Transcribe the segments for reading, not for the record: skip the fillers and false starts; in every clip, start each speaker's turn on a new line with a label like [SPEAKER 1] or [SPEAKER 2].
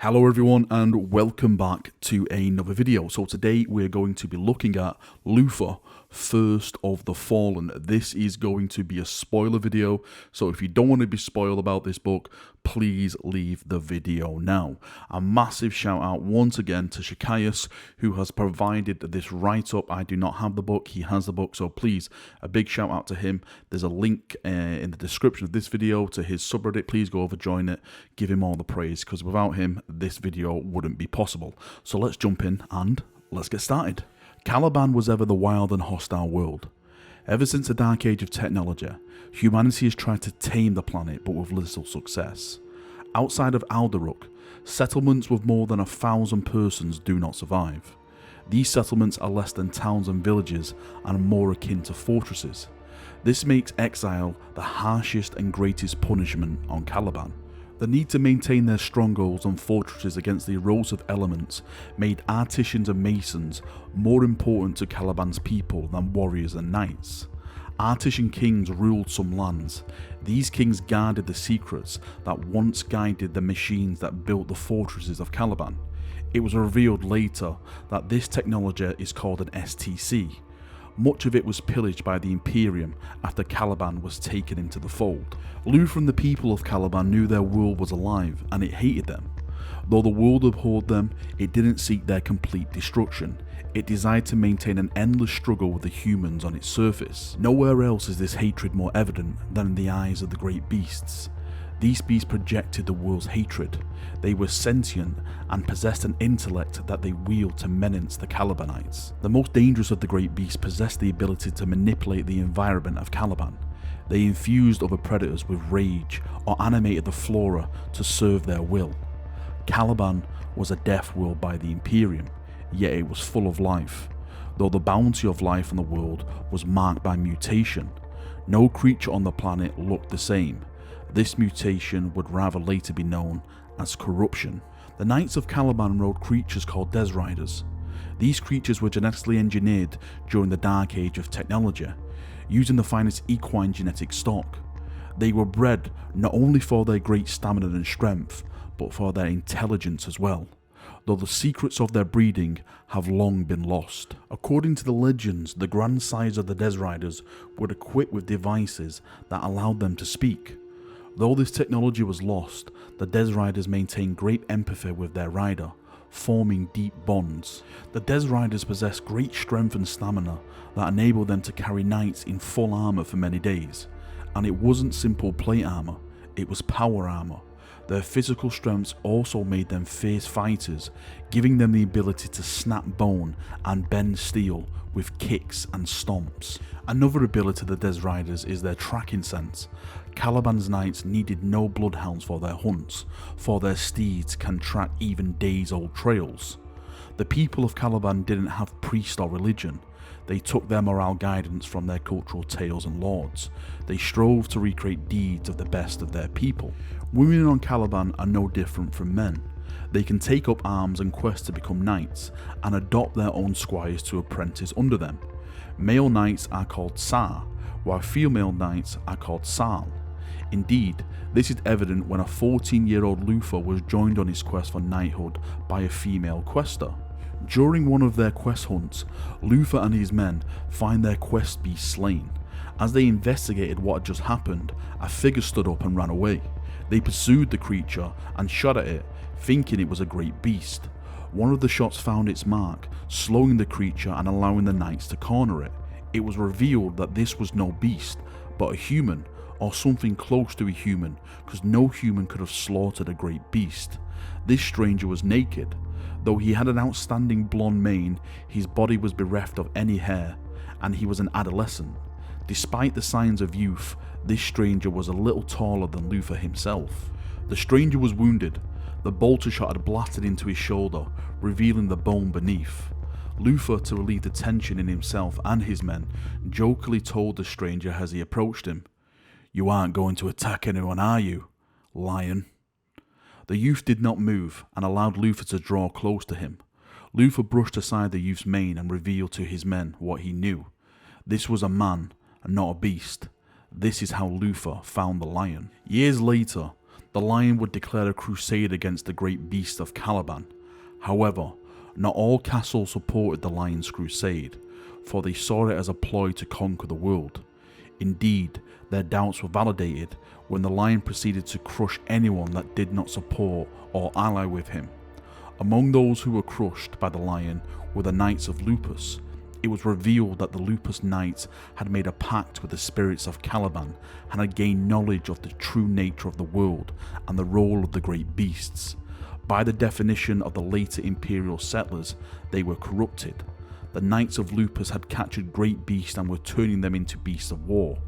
[SPEAKER 1] Hello everyone and welcome back to another video. So today we're going to be looking at Luthor, First of the Fallen. This is going to be a spoiler video, so if you don't want to be spoiled about this book, please leave the video now. A massive shout out once again to Shaskais, who has provided this write-up. I do not have the book, he has the book, so please, a big shout out to him. There's a link in the description of this video to his subreddit. Please go over, join it, give him all the praise, because without him, this video wouldn't be possible. So let's jump in and let's get started. Caliban was ever the wild and hostile world. Ever since the dark age of technology, humanity has tried to tame the planet, but with little success. Outside of Alderuk, settlements with more than 1,000 persons do not survive. These settlements are less than towns and villages and more akin to fortresses. This makes exile the harshest and greatest punishment on Caliban. The need to maintain their strongholds and fortresses against the erosive elements made artisans and masons more important to Caliban's people than warriors and knights. Artisan kings ruled some lands. These kings guarded the secrets that once guided the machines that built the fortresses of Caliban. It was revealed later that this technology is called an STC. Much of it was pillaged by the Imperium after Caliban was taken into the fold. Luthor and the people of Caliban knew their world was alive and it hated them. Though the world abhorred them, it didn't seek their complete destruction. It desired to maintain an endless struggle with the humans on its surface. Nowhere else is this hatred more evident than in the eyes of the great beasts. These beasts projected the world's hatred. They were sentient and possessed an intellect that they wield to menace the Calibanites. The most dangerous of the great beasts possessed the ability to manipulate the environment of Caliban. They infused other predators with rage or animated the flora to serve their will. Caliban was a death world by the Imperium, yet it was full of life. Though the bounty of life on the world was marked by mutation, no creature on the planet looked the same. This mutation would rather later be known as corruption. The Knights of Caliban rode creatures called Des Riders. These creatures were genetically engineered during the dark age of technology, using the finest equine genetic stock. They were bred not only for their great stamina and strength, but for their intelligence as well, though the secrets of their breeding have long been lost. According to the legends, the grandsires of the Des Riders were equipped with devices that allowed them to speak. Though this technology was lost, the Des Riders maintained great empathy with their rider, forming deep bonds. The Des Riders possessed great strength and stamina that enabled them to carry knights in full armour for many days. And it wasn't simple plate armour, it was power armour. Their physical strengths also made them fierce fighters, giving them the ability to snap bone and bend steel with kicks and stomps. Another ability of the Des Riders is their tracking sense. Caliban's knights needed no bloodhounds for their hunts, for their steeds can track even days-old trails. The people of Caliban didn't have priest or religion. They took their moral guidance from their cultural tales and lords. They strove to recreate deeds of the best of their people. Women on Caliban are no different from men. They can take up arms and quest to become knights, and adopt their own squires to apprentice under them. Male knights are called Tsar, while female knights are called Sal. Indeed, this is evident when a 14-year-old Luthor was joined on his quest for knighthood by a female quester. During one of their quest hunts, Luthor and his men find their quest beast slain. As they investigated what had just happened, a figure stood up and ran away. They pursued the creature and shot at it, thinking it was a great beast. One of the shots found its mark, slowing the creature and allowing the knights to corner it. It was revealed that this was no beast, but a human, or something close to a human, because no human could have slaughtered a great beast. This stranger was naked. Though he had an outstanding blonde mane, his body was bereft of any hair, and he was an adolescent. Despite the signs of youth, this stranger was a little taller than Luthor himself. The stranger was wounded. The bolter shot had blasted into his shoulder, revealing the bone beneath. Luthor, to relieve the tension in himself and his men, jokingly told the stranger as he approached him, "You aren't going to attack anyone, are you, lion?" The youth did not move and allowed Luthor to draw close to him. Luthor brushed aside the youth's mane and revealed to his men what he knew. This was a man and not a beast. This is how Luthor found the lion. Years later, The lion would declare a crusade against the great beast of Caliban. However, not all castles supported the lion's crusade, for they saw it as a ploy to conquer the world. Indeed, their doubts were validated when the lion proceeded to crush anyone that did not support or ally with him. Among those who were crushed by the lion were the Knights of Lupus. It was revealed that the Lupus Knights had made a pact with the spirits of Caliban and had gained knowledge of the true nature of the world and the role of the great beasts. By the definition of the later imperial settlers, they were corrupted. The Knights of Lupus had captured great beasts and were turning them into beasts of war.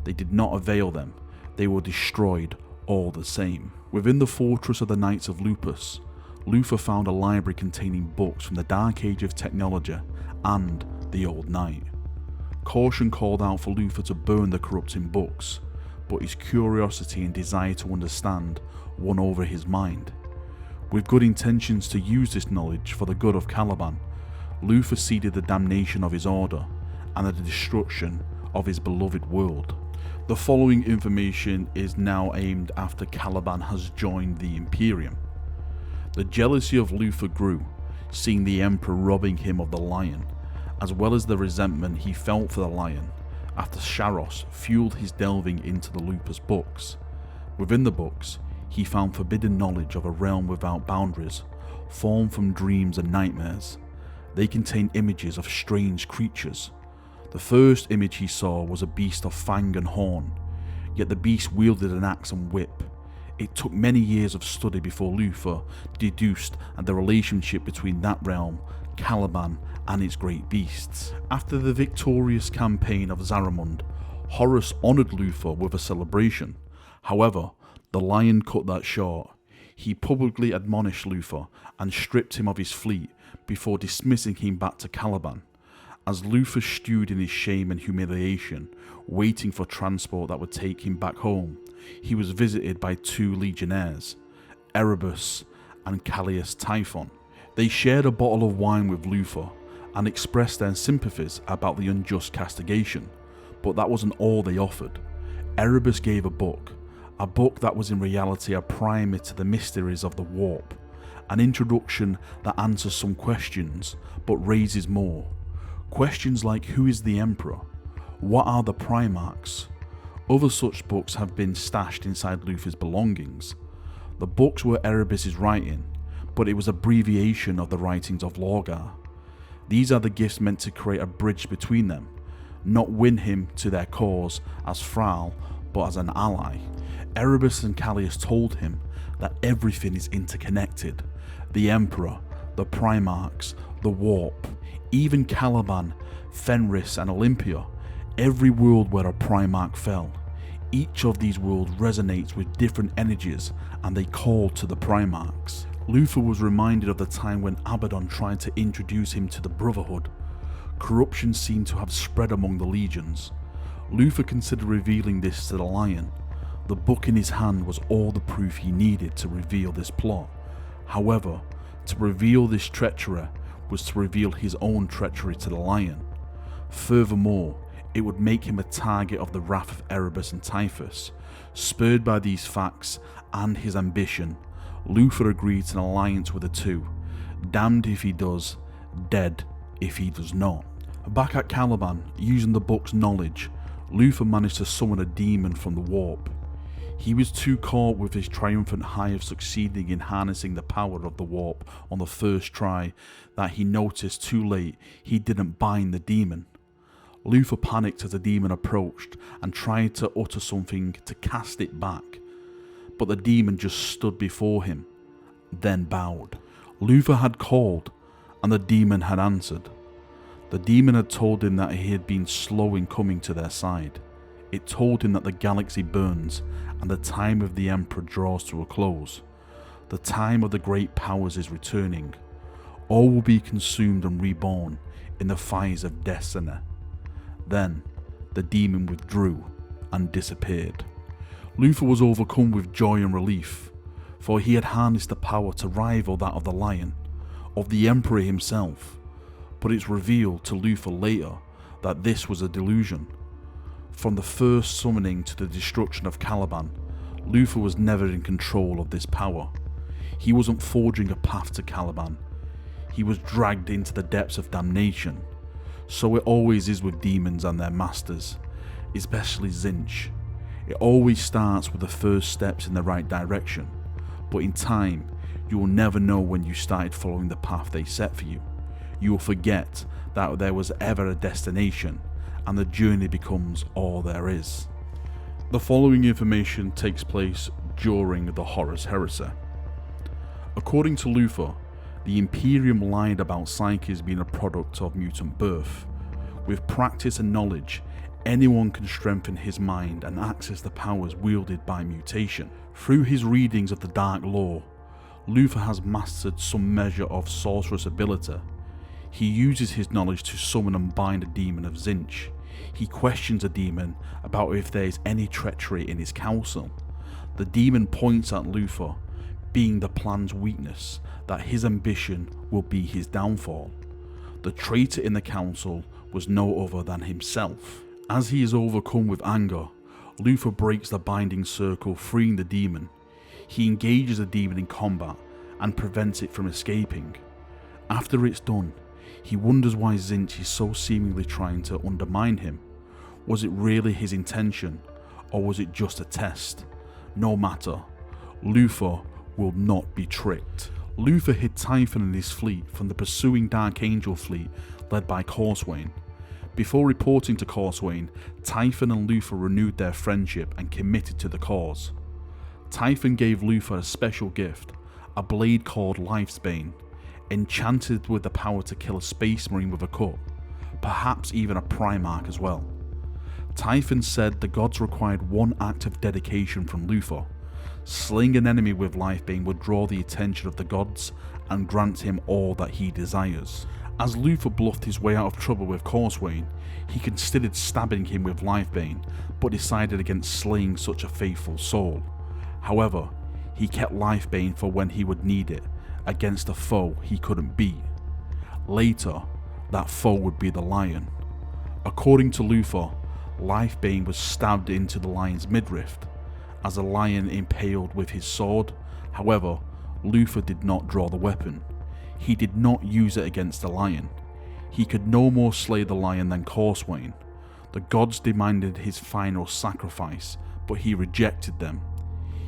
[SPEAKER 1] They did not avail them. They were destroyed all the same. Within the fortress of the Knights of Lupus, Luther found a library containing books from the Dark Age of technology and the Old Knight. Caution called out for Luther to burn the corrupting books, but his curiosity and desire to understand won over his mind. With good intentions to use this knowledge for the good of Caliban, Luther ceded the damnation of his order and the destruction of his beloved world. The following information is now aimed after Caliban has joined the Imperium. The jealousy of Luther grew, seeing the Emperor robbing him of the lion, as well as the resentment he felt for the lion after Sharos fueled his delving into the Lupus books. Within the books, he found forbidden knowledge of a realm without boundaries, formed from dreams and nightmares. They contained images of strange creatures. The first image he saw was a beast of fang and horn, yet the beast wielded an axe and whip. It took many years of study before Luther deduced the relationship between that realm, Caliban, and its great beasts. After the victorious campaign of Zaramund, Horus honoured Luther with a celebration. However, the lion cut that short. He publicly admonished Luther and stripped him of his fleet before dismissing him back to Caliban. As Luther stewed in his shame and humiliation, waiting for transport that would take him back home, he was visited by two legionnaires, Erebus and Callias Typhon. They shared a bottle of wine with Luther and expressed their sympathies about the unjust castigation, but that wasn't all they offered. Erebus gave a book that was in reality a primer to the mysteries of the warp, an introduction that answers some questions but raises more. Questions like who is the Emperor? What are the Primarchs? Other such books have been stashed inside Luther's belongings. The books were Erebus's writing, but it was an abbreviation of the writings of Lorgar. These are the gifts meant to create a bridge between them, not win him to their cause as Thrall, but as an ally. Erebus and Callias told him that everything is interconnected. The Emperor, the Primarchs, the Warp, even Caliban, Fenris and Olympia, every world where a Primarch fell. Each of these worlds resonates with different energies and they call to the Primarchs. Luther was reminded of the time when Abaddon tried to introduce him to the Brotherhood. Corruption seemed to have spread among the legions. Luther considered revealing this to the lion. The book in his hand was all the proof he needed to reveal this plot. However, to reveal this treachery was to reveal his own treachery to the lion. Furthermore, it would make him a target of the wrath of Erebus and Typhus. Spurred by these facts and his ambition, Luther agreed to an alliance with the two. Damned if he does, dead if he does not. Back at Caliban, using the book's knowledge, Luther managed to summon a demon from the warp. He was too caught with his triumphant high of succeeding in harnessing the power of the warp on the first try that he noticed too late he didn't bind the demon. Luther panicked as the demon approached and tried to utter something to cast it back, but the demon just stood before him, then bowed. Luther had called and the demon had answered. The demon had told him that he had been slow in coming to their side. It told him that the galaxy burns and the time of the Emperor draws to a close. The time of the great powers is returning. All will be consumed and reborn in the fires of destiny. Then the demon withdrew and disappeared. Luther was overcome with joy and relief, for he had harnessed the power to rival that of the lion, of the Emperor himself. But it's revealed to Luther later that this was a delusion. From the first summoning to the destruction of Caliban, Luther was never in control of this power. He wasn't forging a path to Caliban. He was dragged into the depths of damnation. So it always is with demons and their masters, especially Tzeentch. It always starts with the first steps in the right direction, but in time, you will never know when you started following the path they set for you. You will forget that there was ever a destination, and the journey becomes all there is. The following information takes place during the Horus Heresy. According to Luther, the Imperium lied about Shaskais being a product of mutant birth. With practice and knowledge, anyone can strengthen his mind and access the powers wielded by mutation. Through his readings of the Dark Lore, Luther has mastered some measure of sorcerous ability. He uses his knowledge to summon and bind a demon of Tzeentch. He questions a demon about if there is any treachery in his council. The demon points at Luther, being the plan's weakness, that his ambition will be his downfall. The traitor in the council was no other than himself. As he is overcome with anger, Luther breaks the binding circle, freeing the demon. He engages the demon in combat and prevents it from escaping. After it's done, he wonders why Tzeentch is so seemingly trying to undermine him. Was it really his intention, or was it just a test? No matter, Luther will not be tricked. Luther hid Typhon and his fleet from the pursuing Dark Angel fleet led by Corswain. Before reporting to Corswain, Typhon and Luther renewed their friendship and committed to the cause. Typhon gave Luther a special gift, a blade called Life's Bane, enchanted with the power to kill a space marine with a cut, perhaps even a Primarch as well. Typhon said the gods required one act of dedication from Luther. Slaying an enemy with Lifebane would draw the attention of the gods and grant him all that he desires. As Luther bluffed his way out of trouble with Corswain, he considered stabbing him with Lifebane, but decided against slaying such a faithful soul. However, he kept Lifebane for when he would need it, against a foe he couldn't beat. Later, that foe would be the lion. According to Luther, Lifebane was stabbed into the lion's midriff, as a lion impaled with his sword. However, Luther did not draw the weapon. He did not use it against the lion. He could no more slay the lion than Corswain. The gods demanded his final sacrifice, but he rejected them.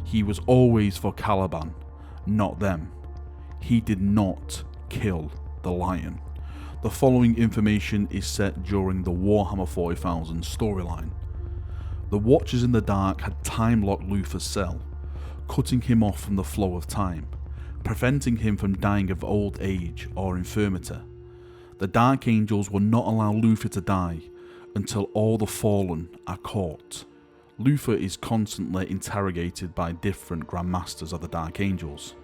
[SPEAKER 1] He was always for Caliban, not them. He did not kill the lion. The following information is set during the Warhammer 40,000 storyline. The Watchers in the Dark had time-locked Luther's cell, cutting him off from the flow of time, preventing him from dying of old age or infirmity. The Dark Angels will not allow Luther to die until all the fallen are caught. Luther is constantly interrogated by different Grandmasters of the Dark Angels.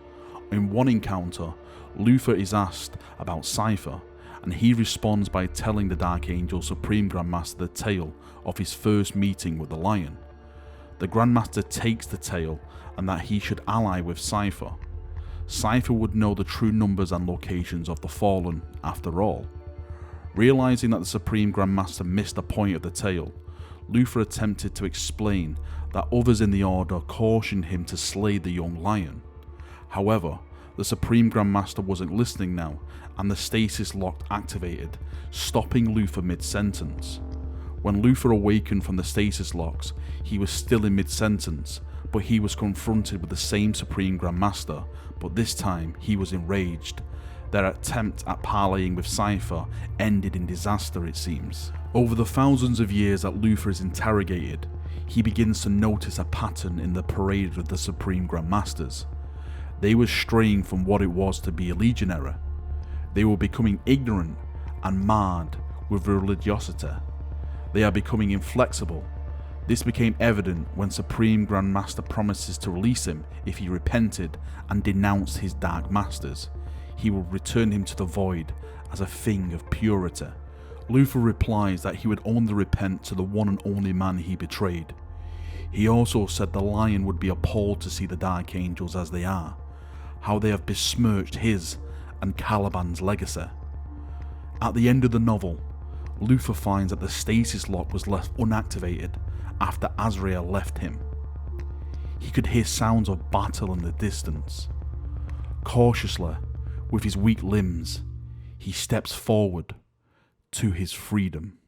[SPEAKER 1] In one encounter, Luther is asked about Cypher, and he responds by telling the Dark Angel Supreme Grandmaster the tale of his first meeting with the Lion. The Grandmaster takes the tale and that he should ally with Cypher. Cypher would know the true numbers and locations of the fallen after all. Realizing that the Supreme Grandmaster missed the point of the tale, Luther attempted to explain that others in the Order cautioned him to slay the young lion. However, the Supreme Grandmaster wasn't listening now, and the stasis lock activated, stopping Luther mid-sentence. When Luther awakened from the stasis locks, he was still in mid-sentence, but he was confronted with the same Supreme Grandmaster, but this time he was enraged. Their attempt at parleying with Cypher ended in disaster, it seems. Over the thousands of years that Luther is interrogated, he begins to notice a pattern in the parade of the Supreme Grandmasters. They were straying from what it was to be a legionary. They were becoming ignorant and marred with religiosity. They are becoming inflexible. This became evident when Supreme Grandmaster promises to release him if he repented and denounced his Dark Masters. He will return him to the void as a thing of purity. Luther replies that he would only repent to the one and only man he betrayed. He also said the Lion would be appalled to see the Dark Angels as they are, how they have besmirched his and Caliban's legacy. At the end of the novel, Luther finds that the stasis lock was left unactivated after Azrael left him. he could hear sounds of battle in the distance. Cautiously, with his weak limbs, he steps forward to his freedom.